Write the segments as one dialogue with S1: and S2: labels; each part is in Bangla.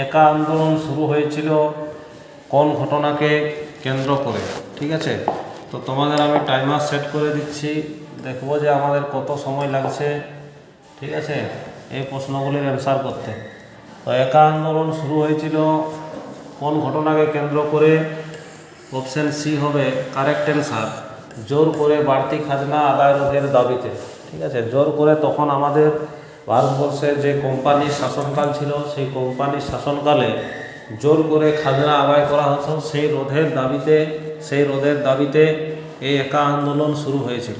S1: একা আন্দোলন শুরু হয়েছিল কোন ঘটনাকে কেন্দ্র করে? ঠিক আছে, তো তোমাদের আমি টাইমার সেট করে দিচ্ছি, দেখবো যে আমাদের কত সময় লাগছে। ঠিক আছে, এই প্রশ্নগুলির অ্যান্সার করতে। তো একা আন্দোলন শুরু হয়েছিল কোন ঘটনাকে কেন্দ্র করে? অপশান সি হবে কারেক্ট অ্যান্সার, জোর করে বাড়তি খাজনা আদায় রোধের দাবিতে। ঠিক আছে, জোর করে তখন আমাদের ভারতবর্ষের যে কোম্পানির শাসনকাল ছিল, সেই কোম্পানির শাসনকালে জোর করে খাজনা আদায় করা হতো, সেই রোধের দাবিতে এই একা আন্দোলন শুরু হয়েছিল।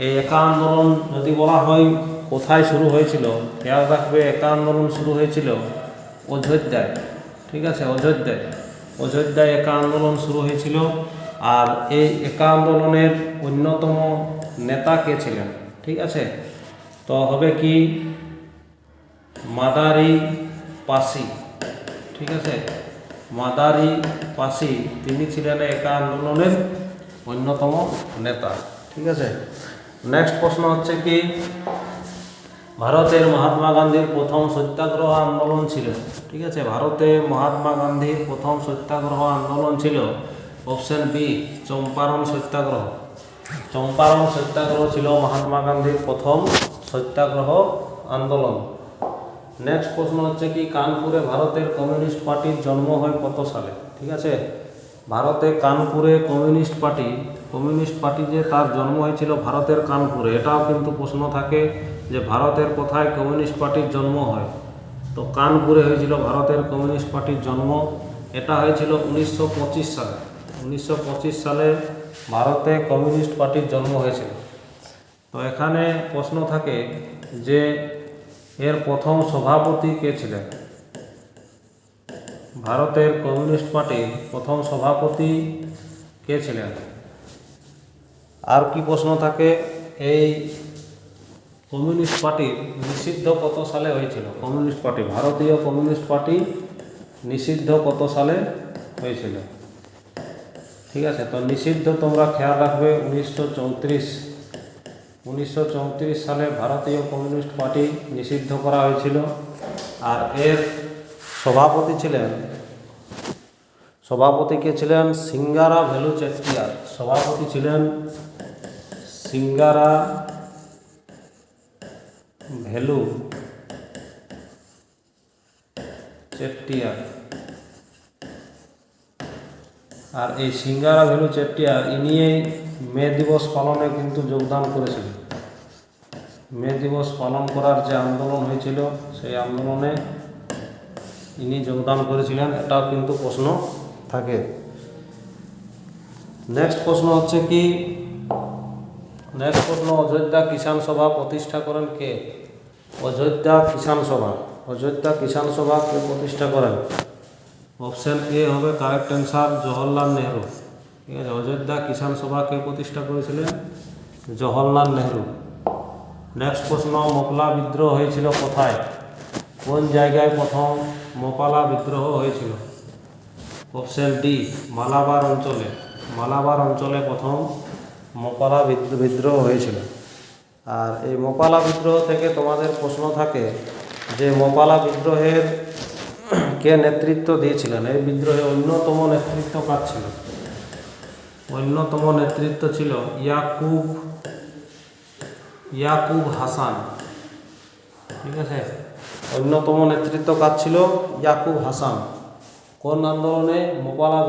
S1: এই একা আন্দোলন যদি বলা হয় কোথায় শুরু হয়েছিল, খেয়াল রাখবে একা আন্দোলন শুরু হয়েছিল অযোধ্যায়। ঠিক আছে, অযোধ্যায় একা আন্দোলন শুরু হয়েছিল। আর এই একা আন্দোলনের অন্যতম নেতা কে ছিলেন? ঠিক আছে, তো হবে কি মাদারি পাসি। ঠিক আছে, মাদারি পাসি তিনি ছিলেন একা আন্দোলনের অন্যতম নেতা। ঠিক আছে, নেক্সট প্রশ্ন হচ্ছে কি ভারতের মহাত্মা গান্ধীর প্রথম সত্যাগ্রহ আন্দোলন ছিল? ঠিক আছে, ভারতে মহাত্মা গান্ধীর প্রথম সত্যাগ্রহ আন্দোলন ছিল অপশন বি চম্পারণ সত্যাগ্রহ। চম্পারণ সত্যাগ্রহ ছিল মহাত্মা গান্ধীর প্রথম সত্যাগ্রহ আন্দোলন। নেক্সট প্রশ্ন হচ্ছে কি কানপুরে ভারতের কমিউনিস্ট পার্টির জন্ম হয় কত সালে? ঠিক আছে, ভারতে কানপুরে কমিউনিস্ট পার্টি যে তার জন্ম হয়েছিল ভারতের কানপুরে, এটাও কিন্তু প্রশ্ন থাকে যে ভারতের কোথায় কমিউনিস্ট পার্টির জন্ম হয়। তো কানপুরে হয়েছিল ভারতের কমিউনিস্ট পার্টির জন্ম। এটা হয়েছিল 1925 সালে। 1925 সালে ভারতে কমিউনিস্ট পার্টির জন্ম হয়েছিল। তো এখানে প্রশ্ন থাকে যে এর প্রথম সভাপতি কে ছিলেন? ভারতের কমিউনিস্ট পার্টির প্রথম সভাপতি কে ছিলেন? আর কি প্রশ্ন থাকে এই কমিউনিস্ট পার্টির নিষিদ্ধ কত সালে হয়েছিল? ভারতীয় কমিউনিস্ট পার্টি নিষিদ্ধ কত সালে হয়েছিল? ঠিক আছে, তো নিষিদ্ধ তোমরা খেয়াল রাখবে 1934 সালে ভারতীয় কমিউনিস্ট পার্টি নিষিদ্ধ করা হয়েছিল। আর এর সভাপতি কে ছিলেন? সিঙ্গারা ভেলু চেট্টিয়ার। সভাপতি ছিলেন সিঙ্গারা ভেলু চেট্টিয়ার। আর এই সিঙ্গারা ভেলু চেট্টিয়ার ইনি মে দিবস পালনে কিন্তু যোগদান করেছিলেন। মে দিবস পালন করার যে আন্দোলন হয়েছিল সেই আন্দোলনে ইনি যোগদান করেছিলেন, এটাও কিন্তু প্রশ্ন থাকে। নেক্সট প্রশ্ন হচ্ছে কি অযোধ্যা কিষাণ সভা প্রতিষ্ঠা করেন কে? অযোধ্যা কিষাণ সভা কে প্রতিষ্ঠা করেন? অপশন এ হবে কারেক্ট অ্যান্সার, জওহরলাল নেহরু। ঠিক আছে, অযোধ্যা কিষাণ সভা কে প্রতিষ্ঠা করেছিলেন? জওহরলাল নেহরু। নেক্সট প্রশ্ন মোপালা বিদ্রোহ হয়েছিল কোথায়? কোন জায়গায় প্রথম মোপালা বিদ্রোহ হয়েছিল? অপশন ডি মালাবার অঞ্চলে প্রথম মোপালা বিদ্রোহ হয়েছিল। আর এই মোপালা বিদ্রোহ থেকে তোমাদের প্রশ্ন থাকে যে মোপালা বিদ্রোহের কে নেতৃত্ব দিয়েছিলেন? এই বিদ্রোহে অন্যতম নেতৃত্ব কার ছিল? অন্যতম নেতৃত্ব ছিল ইয়াকুব হাসান। ঠিক আছে, অন্যতম নেতৃত্ব কার ছিল? ইয়াকুব হাসান। কোন আন্দোলনে? মোপালা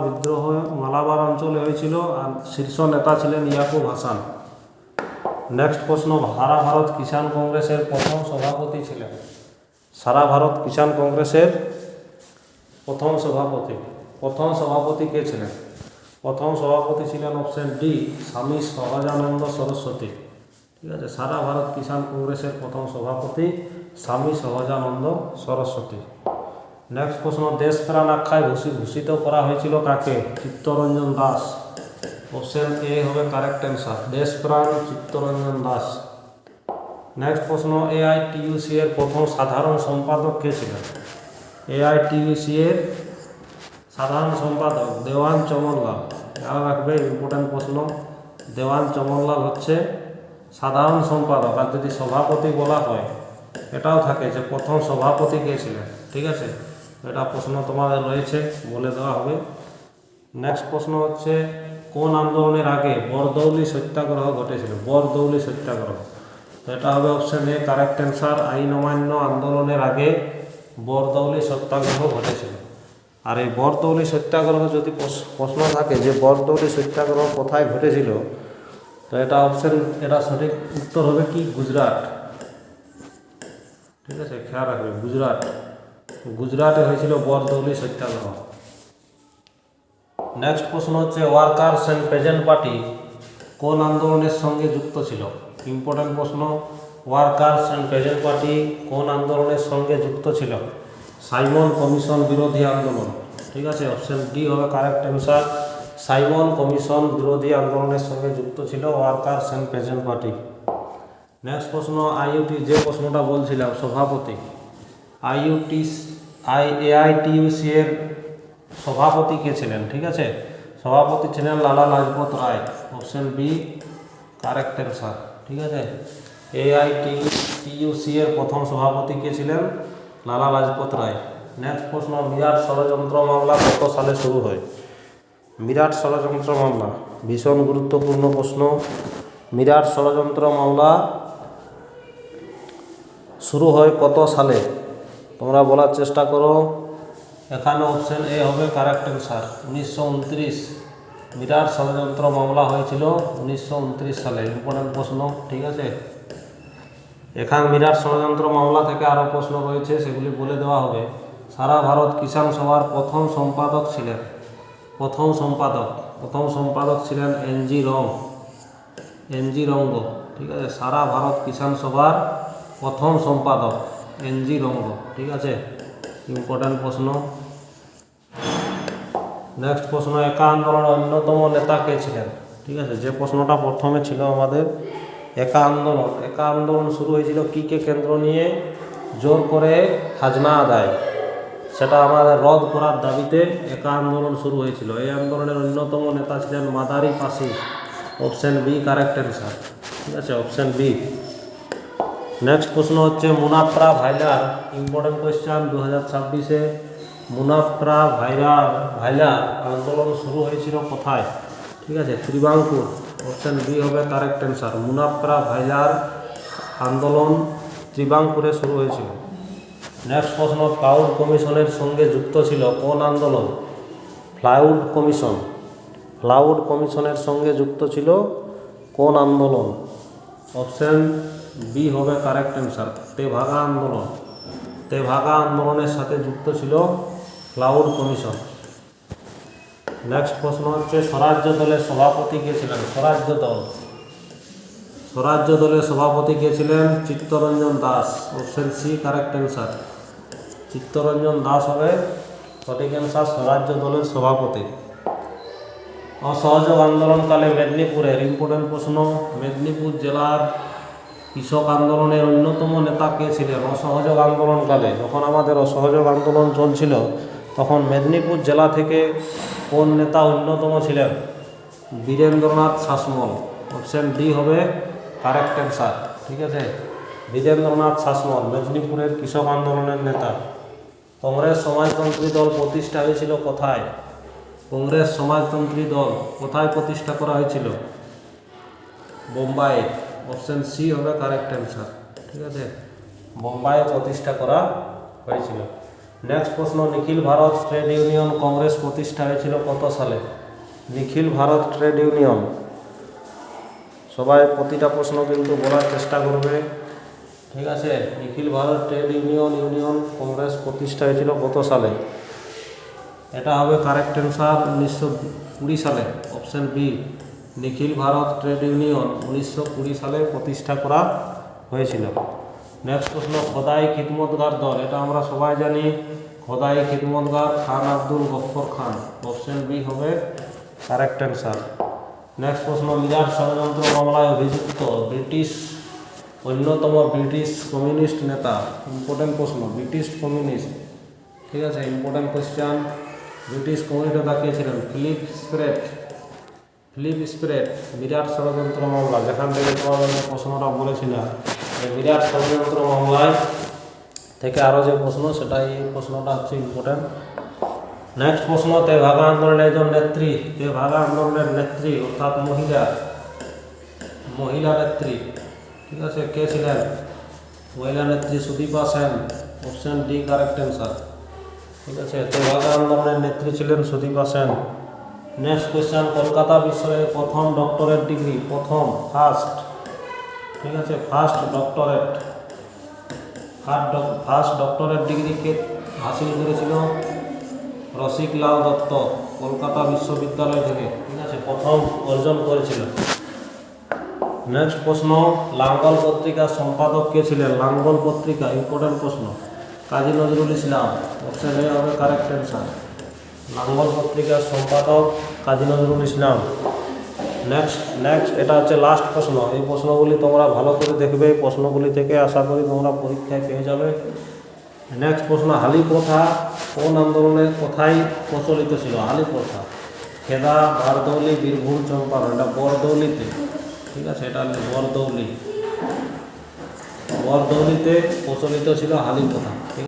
S1: বিদ্রোহ মালাবার অঞ্চলে হয়েছিল, আর শীর্ষ নেতা ছিলেন ইয়াকুব হাসান। নেক্সট প্রশ্ন সারা ভারত কিষাণ কংগ্রেসের প্রথম সভাপতি ছিলেন? সারা ভারত কিষাণ কংগ্রেসের প্রথম সভাপতি কে ছিলেন? প্রথম সভাপতি ছিলেন অপশন ডি স্বামী সহজানন্দ সরস্বতী। ঠিক আছে, সারা ভারত কিষাণ কংগ্রেসের প্রথম সভাপতি স্বামী সহজানন্দ সরস্বতী। নেক্সট প্রশ্ন দেশপ্রাণ আখ্যায় ভূষিত করা হয়েছিল কাকে? চিত্তরঞ্জন দাস। অপশন এ হবে correct answer, Deshapran Chittaranjan Das. Next প্রশ্ন এআইটিইউসি এর প্রথম সাধারণ সম্পাদক কে ছিলেন? এআইটিইউসি এর সাধারণ সম্পাদক দেওয়ান চমনলাল। খেয়াল রাখবে, ইম্পর্টেন্ট প্রশ্ন। দেওয়ান চমনলাল হচ্ছে সাধারণ সম্পাদক। আর যদি সভাপতি বলা হয় এটাও থাকে যে প্রথম সভাপতি কে ছিলেন। ঠিক আছে, এটা প্রশ্ন তোমাদের রয়েছে, বলে দেওয়া হবে। নেক্সট প্রশ্ন হচ্ছে কোন আন্দোলনের আগে বরদৌলি সত্যাগ্রহ ঘটেছিল? বরদৌলি সত্যাগ্রহ, তো এটা হবে অপশন এ কারেক্ট অ্যান্সার। আইন অমান্য আন্দোলনের আগে বরদৌলি সত্যাগ্রহ ঘটেছিল। আর এই বরদৌলি সত্যাগ্রহ যদি প্রশ্ন থাকে যে বরদৌলি সত্যাগ্রহ কোথায় ঘটেছিল, তো এটা অপশন, এটা সঠিক উত্তর হবে কি গুজরাট। ঠিক আছে, খেয়াল রাখবে গুজরাট, গুজরাটে হয়েছিল বরদৌলি সত্যাগ্রহ। নেক্সট প্রশ্ন হচ্ছে ওয়ার্কার্স অ্যান্ড পেজেন্ট পার্টি কোন আন্দোলনের সঙ্গে যুক্ত ছিল? ইম্পর্টেন্ট প্রশ্ন, ওয়ার্কার্স অ্যান্ড পেজেন্ট পার্টি কোন আন্দোলনের সঙ্গে যুক্ত ছিল? সাইমন কমিশন বিরোধী আন্দোলন। ঠিক আছে, অপশন ডি হবে কারেক্ট অ্যান্সার। সাইমন কমিশন বিরোধী আন্দোলনের সঙ্গে যুক্ত ছিল ওয়ার্কার্স অ্যান্ড পেজেন্ট পার্টি। নেক্সট প্রশ্ন আইইউটি, যে প্রশ্নটা বলছিলাম সভাপতি, এআইটিইউসি এর সভাপতি কে ছিলেন? ঠিক আছে, সভাপতি ছিলেন Lala Lajpat Rai. Option B correct answer. ঠিক আছে, এআইটিইউসি এর প্রথম সভাপতি কে ছিলেন? লালা লাজপত রায়। নেক্সট প্রশ্ন মিরাট ষড়যন্ত্র মামলা কত সালে শুরু হয়? মিরাট ষড়যন্ত্র মামলা ভীষণ গুরুত্বপূর্ণ প্রশ্ন। মিরাট ষড়যন্ত্র মামলা শুরু হয় কত সালে? তোমরা বলার চেষ্টা করো। এখানে অপশন এ হবে কারেক্ট অ্যান্সার, 1929। মিরাট ষড়যন্ত্র মামলা হয়েছিল 1929 সালে। ইম্পর্টেন্ট প্রশ্ন। ঠিক আছে, এখানে মিরাট ষড়যন্ত্র মামলা থেকে আরও প্রশ্ন রয়েছে, সেগুলি বলে দেওয়া হবে। সারা ভারত কিষাণ সভার প্রথম সম্পাদক ছিলেন, প্রথম সম্পাদক ছিলেন এনজি রঙ্গ। ঠিক আছে, সারা ভারত কিষাণ সভার প্রথম সম্পাদক এনজি রঙ্গ। ঠিক আছে, ইম্পর্টেন্ট প্রশ্ন। নেক্সট প্রশ্ন একা আন্দোলনের অন্যতম নেতা কে ছিলেন? ঠিক আছে, যে প্রশ্নটা প্রথমে ছিল আমাদের একা আন্দোলন শুরু হয়েছিল কি কে কেন্দ্র নিয়ে? জোর করে খাজনা আদায়, সেটা আমাদের রদ করার দাবিতে একা আন্দোলন শুরু হয়েছিল। এই আন্দোলনের অন্যতম নেতা ছিলেন Madari Pasi. Option B correct answer. ঠিক আছে, অপশন বি। নেক্সট প্রশ্ন হচ্ছে মুনাফ্রা ভাইলার, ইম্পর্টেন্ট কোয়েশ্চান 2026-এ। মুনাফ্রা ভাইলার আন্দোলন শুরু হয়েছিল কোথায়? ঠিক আছে, ত্রিবাঙ্কুর। অপশন বি হবে কারেক্ট অ্যান্সার। মুনাফ্রা ভাইলার আন্দোলন ত্রিবাঙ্কুরে শুরু হয়েছিল। নেক্সট প্রশ্ন ক্লাউড কমিশনের সঙ্গে যুক্ত ছিল কোন আন্দোলন? ক্লাউড কমিশনের সঙ্গে যুক্ত ছিল কোন আন্দোলন? অপশন বি হবে কারেক্ট অ্যান্সার, তেভাগা আন্দোলনের সাথে যুক্ত ছিল ক্লাউড কমিশন। নেক্সট প্রশ্ন হচ্ছে স্বরাজ্য দলের সভাপতি কে ছিলেন? স্বরাজ্য দলের সভাপতি কে ছিলেন? Chittaranjan Das. Option C correct answer, Chittaranjan Das হবে সঠিক অ্যান্সার, স্বরাজ্য দলের সভাপতি। অসহযোগ আন্দোলনকালে মেদিনীপুরের, ইম্পর্টেন্ট প্রশ্ন, মেদিনীপুর জেলার কৃষক আন্দোলনের অন্যতম নেতা কে ছিলেন? অসহযোগ আন্দোলনকালে, যখন আমাদের অসহযোগ আন্দোলন চলছিল, তখন মেদিনীপুর জেলা থেকে কোন নেতা অন্যতম ছিলেন? বীরেন্দ্রনাথ শাসমল। অপশন ডি হবে কারেক্ট অ্যান্সার। ঠিক আছে, বীরেন্দ্রনাথ শাসমল মেদিনীপুরের কৃষক আন্দোলনের নেতা। কংগ্রেস সমাজতন্ত্রী দল প্রতিষ্ঠা হয়েছিল কোথায়? কংগ্রেস সমাজতন্ত্রী দল কোথায় প্রতিষ্ঠা করা হয়েছিল? বোম্বাই। অপশন সি হবে কারেক্ট অ্যান্সার। ঠিক আছে, বোম্বাইয়ে প্রতিষ্ঠা করা হয়েছিল। নেক্সট প্রশ্ন নিখিল ভারত ট্রেড ইউনিয়ন কংগ্রেস প্রতিষ্ঠা হয়েছিল কত সালে? নিখিল ভারত ট্রেড ইউনিয়ন, সবাই প্রতিটা প্রশ্ন কিন্তু বলার চেষ্টা করবে। ঠিক আছে, নিখিল ভারত ট্রেড ইউনিয়ন কংগ্রেস প্রতিষ্ঠা হয়েছিল কত সালে? এটা হবে কারেক্ট অ্যান্সার 1920 সালে। অপশন বি নিখিল ভারত ট্রেড ইউনিয়ন 1920 সালে প্রতিষ্ঠা করা হয়েছিল। নেক্সট প্রশ্ন খোদাই খিদমতগার দল, এটা আমরা সবাই জানি, খোদাই খিদমতগার খান আব্দুল গফর খান। অপশন বি হবে কারেক্ট অ্যান্সার। নেক্সট প্রশ্ন মিরাট ষড়যন্ত্র মামলায় অভিযুক্ত অন্যতম ব্রিটিশ কমিউনিস্ট নেতা, ইম্পর্টেন্ট প্রশ্ন, ব্রিটিশ কমিউনিস্ট। ঠিক আছে, ইম্পর্টেন্ট কোয়েশ্চান, ব্রিটিশ কমিউনিস্ট নেতা কে ছিলেন? ফিলিপ স্প্রেট। মিরাট ষড়যন্ত্র মামলা, যেখান থেকে তোমাদের প্রশ্নটা বলেছিলাম এই বিরাট ষড়যন্ত্র মামলায় থেকে আরও যে প্রশ্ন সেটা এই প্রশ্নটা হচ্ছে ইম্পর্টেন্ট। নেক্সট প্রশ্ন, তেভাগা আন্দোলনের একজন নেত্রী, তেভাগা আন্দোলনের নেত্রী অর্থাৎ মহিলা নেত্রী, ঠিক আছে, কে ছিলেন? মহিলা নেত্রী Sudipa Sen, option D correct answer, ঠিক আছে। তেভাগা আন্দোলনের নেত্রী ছিলেন সুদীপা সেন। নেক্সট কোয়েশ্চেন, কলকাতা বিশ্ববিদ্যালয়ের প্রথম ডক্টরেট ডিগ্রি, ফার্স্ট, ঠিক আছে, ফার্স্ট ডক্টরেট ডিগ্রি কে হাসিল করেছিল? রসিকলাল দত্ত, কলকাতা বিশ্ববিদ্যালয় থেকে, ঠিক আছে, প্রথম অর্জন করেছিল। নেক্সট প্রশ্ন, লাঙ্গল পত্রিকার সম্পাদক কে ছিলেন? লাঙ্গল পত্রিকা, ইম্পর্টেন্ট প্রশ্ন, কাজী নজরুল ইসলাম, অপশন এ হবে কারেক্ট অ্যান্সার। লাঙ্গল পত্রিকার সম্পাদক কাজী নজরুল ইসলাম। নেক্সট এটা হচ্ছে লাস্ট প্রশ্ন। এই প্রশ্নগুলি তোমরা ভালো করে দেখবে, এই প্রশ্নগুলি থেকে আশা করি তোমরা পরীক্ষায় পেয়ে যাবে। নেক্সট প্রশ্ন, হালি প্রথা কোন আন্দোলনের কথাই প্রচলিত ছিল? হালি প্রথা, খেদা, বারদৌলি, বীরভূম, চম্পারণ, এটা বরদৌলিতে, ঠিক আছে, এটা বরদৌলিতে প্রচলিত ছিল হালি প্রথা।